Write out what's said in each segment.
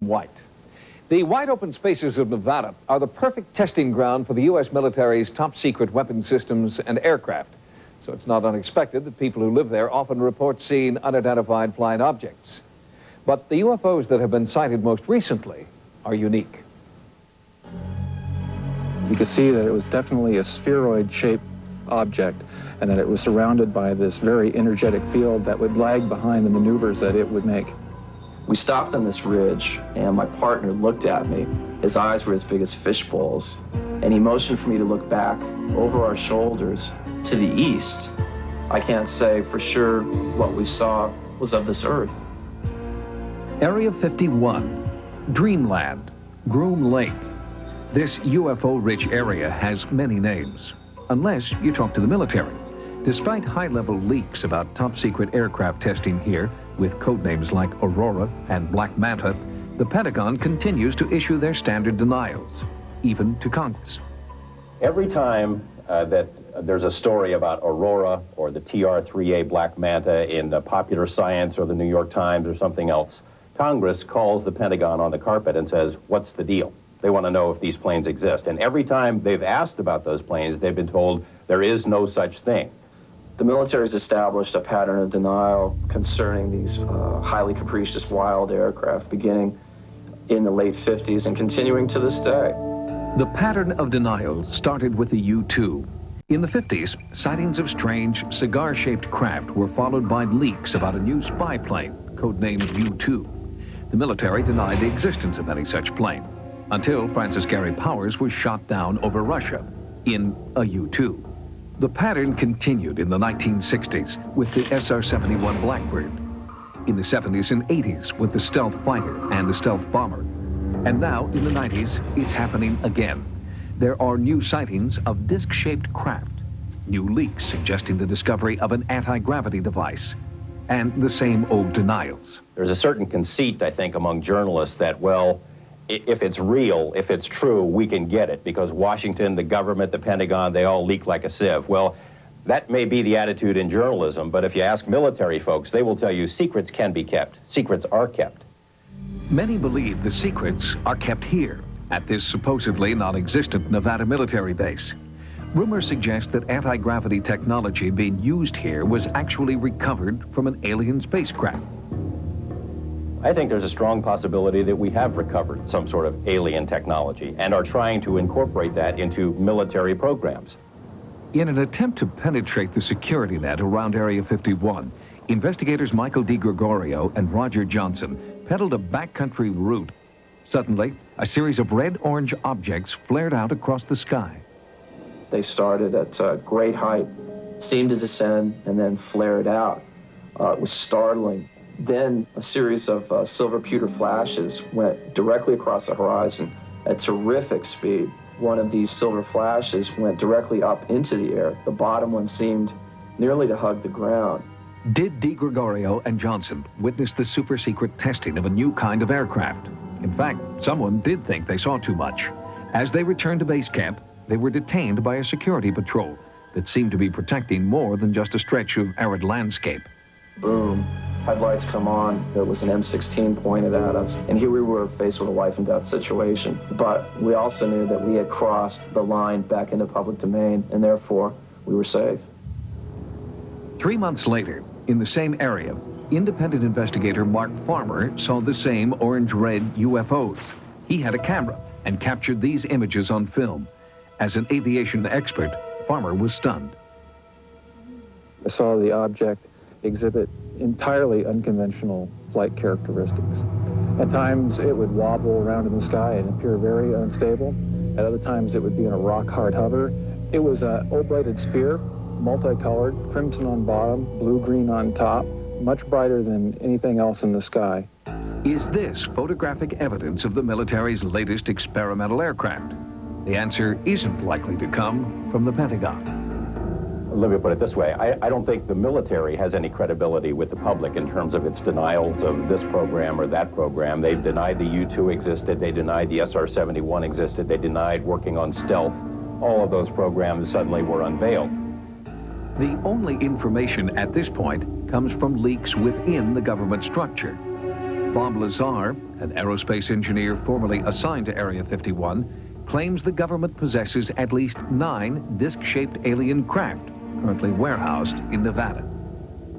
White. The wide open spaces of Nevada are the perfect testing ground for the U.S. military's top secret weapon systems and aircraft. So it's not unexpected that people who live there often report seeing unidentified flying objects. But the UFOs that have been sighted most recently are unique. You could see that it was definitely a spheroid-shaped object and that it was surrounded by this very energetic field that would lag behind the maneuvers that it would make. We stopped on this ridge, and my partner looked at me. His eyes were as big as fish bowls, and he motioned for me to look back over our shoulders to the east. I can't say for sure what we saw was of this earth. Area 51, Dreamland, Groom Lake. This UFO-rich area has many names, unless you talk to the military. Despite high-level leaks about top-secret aircraft testing here, with codenames like Aurora and Black Manta, the Pentagon continues to issue their standard denials, even to Congress. Every time that there's a story about Aurora or the TR-3A Black Manta in Popular Science or the New York Times or something else, Congress calls the Pentagon on the carpet and says, what's the deal? They want to know if these planes exist. And every time they've asked about those planes, they've been told there is no such thing. The military's established a pattern of denial concerning these highly capricious wild aircraft beginning in the late 50s and continuing to this day. The pattern of denial started with the U-2. In the 50s, sightings of strange cigar-shaped craft were followed by leaks about a new spy plane, codenamed U-2. The military denied the existence of any such plane, until Francis Gary Powers was shot down over Russia in a U-2. The pattern continued in the 1960s with the SR-71 Blackbird, in the 70s and 80s with the stealth fighter and the stealth bomber, and now in the 90s it's happening again. There are new sightings of disc-shaped craft, new leaks suggesting the discovery of an anti-gravity device, and the same old denials. There's a certain conceit, I think, among journalists that, well, if it's real, if it's true, we can get it, because Washington, the government, the Pentagon, they all leak like a sieve. Well, that may be the attitude in journalism, but if you ask military folks, they will tell you secrets can be kept. Secrets are kept. Many believe the secrets are kept here, at this supposedly non-existent Nevada military base. Rumors suggest that anti-gravity technology being used here was actually recovered from an alien spacecraft. I think there's a strong possibility that we have recovered some sort of alien technology and are trying to incorporate that into military programs. In an attempt to penetrate the security net around Area 51, investigators Michael DiGregorio and Roger Johnson pedaled a backcountry route. Suddenly, a series of red-orange objects flared out across the sky. They started at great height, seemed to descend, and then flared out. It was startling. Then a series of silver pewter flashes went directly across the horizon at terrific speed. One of these silver flashes went directly up into the air. The bottom one seemed nearly to hug the ground. Did DiGregorio and Johnson witness the super-secret testing of a new kind of aircraft? In fact, someone did think they saw too much. As they returned to base camp, they were detained by a security patrol that seemed to be protecting more than just a stretch of arid landscape. Boom. Headlights come on, there was an M16 pointed at us, and here we were faced with a life and death situation. But we also knew that we had crossed the line back into public domain, and therefore we were safe. 3 months later, in the same area, independent investigator Mark Farmer saw the same orange-red UFOs. He had a camera and captured these images on film. As an aviation expert, Farmer was stunned. I saw the object exhibit entirely unconventional flight characteristics. At times it would wobble around in the sky and appear very unstable. At other times it would be in a rock-hard hover. It was an oblated sphere, multicolored, crimson on bottom, blue-green on top, much brighter than anything else in the sky. Is this photographic evidence of the military's latest experimental aircraft? The answer isn't likely to come from the Pentagon. Let me put it this way. I don't think the military has any credibility with the public in terms of its denials of this program or that program. They've denied the U-2 existed. They denied the SR-71 existed. They denied working on stealth. All of those programs suddenly were unveiled. The only information at this point comes from leaks within the government structure. Bob Lazar, an aerospace engineer formerly assigned to Area 51, claims the government possesses at least 9 disc-shaped alien craft currently warehoused in Nevada.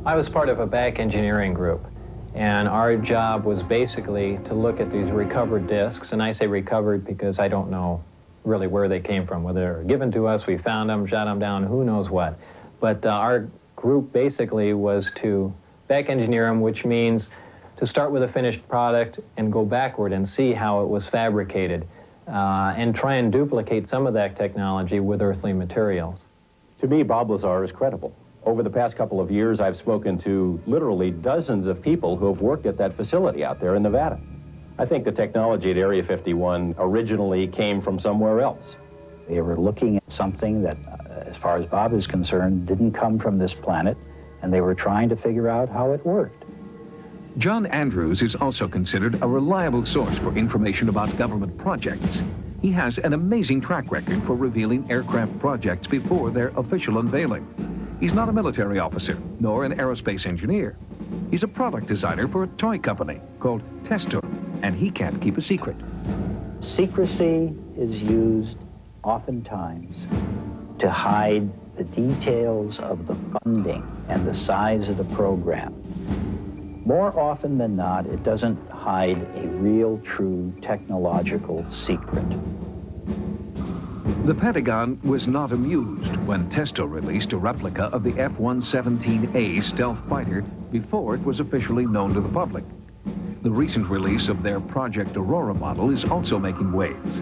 I was part of a back engineering group, and our job was basically to look at these recovered discs, and I say recovered because I don't know really where they came from, whether they were given to us, we found them, shot them down, who knows what. But our group basically was to back engineer them, which means to start with a finished product and go backward and see how it was fabricated, and try and duplicate some of that technology with earthly materials. To me, Bob Lazar is credible. Over the past couple of years, I've spoken to literally dozens of people who have worked at that facility out there in Nevada. I think the technology at Area 51 originally came from somewhere else. They were looking at something that, as far as Bob is concerned, didn't come from this planet, and they were trying to figure out how it worked. John Andrews is also considered a reliable source for information about government projects. He has an amazing track record for revealing aircraft projects before their official unveiling. He's not a military officer, nor an aerospace engineer. He's a product designer for a toy company called Testor, and he can't keep a secret. Secrecy is used oftentimes to hide the details of the funding and the size of the program. More often than not, it doesn't hide a real, true technological secret. The Pentagon was not amused when Testor released a replica of the F-117A stealth fighter before it was officially known to the public. The recent release of their Project Aurora model is also making waves.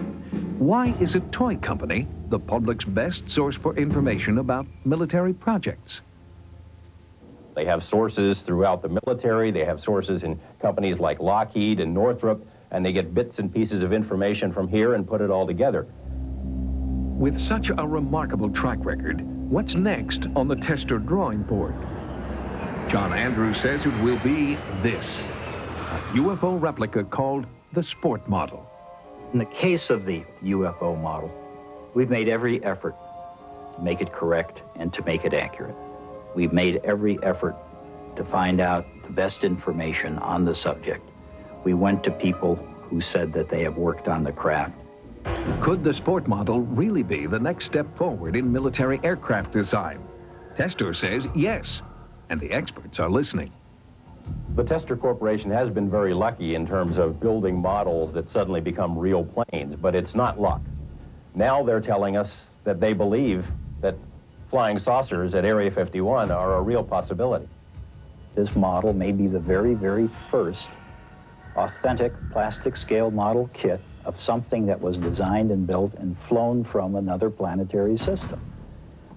Why is a toy company the public's best source for information about military projects? They have sources throughout the military, they have sources in companies like Lockheed and Northrop, and they get bits and pieces of information from here and put it all together. With such a remarkable track record, what's next on the Testor drawing board? John Andrews says it will be this, a UFO replica called the Sport Model. In the case of the UFO model, we've made every effort to make it correct and to make it accurate. We've made every effort to find out the best information on the subject. We went to people who said that they have worked on the craft. Could the Sport Model really be the next step forward in military aircraft design? Testor says yes, and the experts are listening. The Testor Corporation has been very lucky in terms of building models that suddenly become real planes, but it's not luck. Now they're telling us that they believe that flying saucers at Area 51 are a real possibility. This model may be the very, very first authentic plastic scale model kit of something that was designed and built and flown from another planetary system.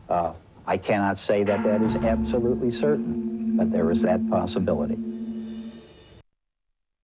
I cannot say that that is absolutely certain, but there is that possibility.